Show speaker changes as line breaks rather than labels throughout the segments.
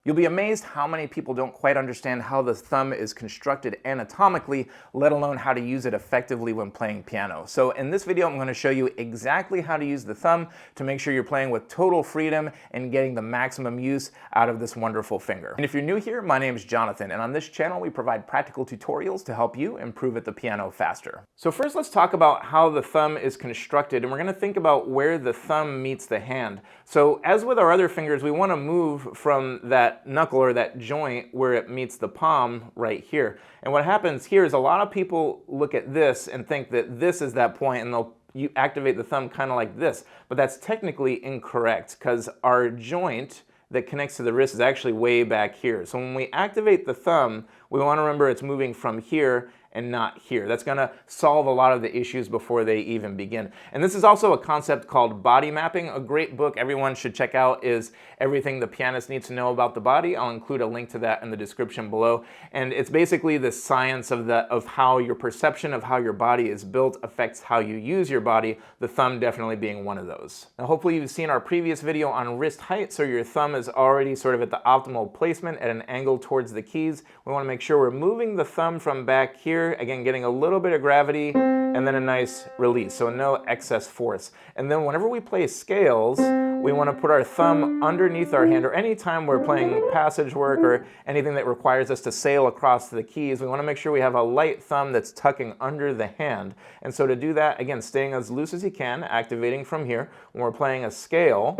You'll be amazed how many people don't quite understand how the thumb is constructed anatomically, let alone how to use it effectively when playing piano. So in this video, I'm going to show you exactly how to use the thumb to make sure you're playing with total freedom and getting the maximum use out of this wonderful finger. And if you're new here, my name is Jonathan, and on this channel, we provide practical tutorials to help you improve at the piano faster. So first, let's talk about how the thumb is constructed, and we're going to think about where the thumb meets the hand. So as with our other fingers, we want to move from that knuckle or that joint where it meets the palm right here. And what happens here is a lot of people look at this and think that this is that point, and you activate the thumb kind of like this, but that's technically incorrect because our joint that connects to the wrist is actually way back here. So when we activate the thumb, we want to remember it's moving from here and not here. That's going to solve a lot of the issues before they even begin. And this is also a concept called body mapping. A great book everyone should check out is Everything the Pianist Needs to Know About the Body. I'll include a link to that in the description below. And it's basically the science of how your perception of how your body is built affects how you use your body, the thumb definitely being one of those. Now hopefully you've seen our previous video on wrist height, so your thumb is already sort of at the optimal placement at an angle towards the keys. We want to make sure we're moving the thumb from back here, again getting a little bit of gravity and then a nice release, so no excess force. And then whenever we play scales, we want to put our thumb underneath our hand, or anytime we're playing passage work or anything that requires us to sail across the keys, we want to make sure we have a light thumb that's tucking under the hand. And so to do that, again, staying as loose as you can, activating from here. When we're playing a scale,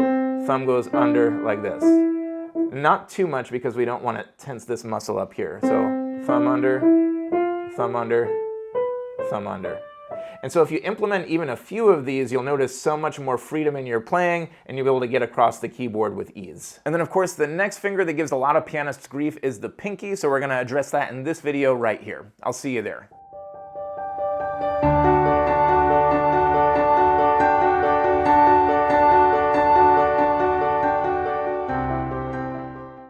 thumb goes under like this. Not too much because we don't want to tense this muscle up here. So thumb under, thumb under, thumb under. And so if you implement even a few of these, you'll notice so much more freedom in your playing, and you'll be able to get across the keyboard with ease. And then of course, the next finger that gives a lot of pianists grief is the pinky, so we're going to address that in this video right here. I'll see you there.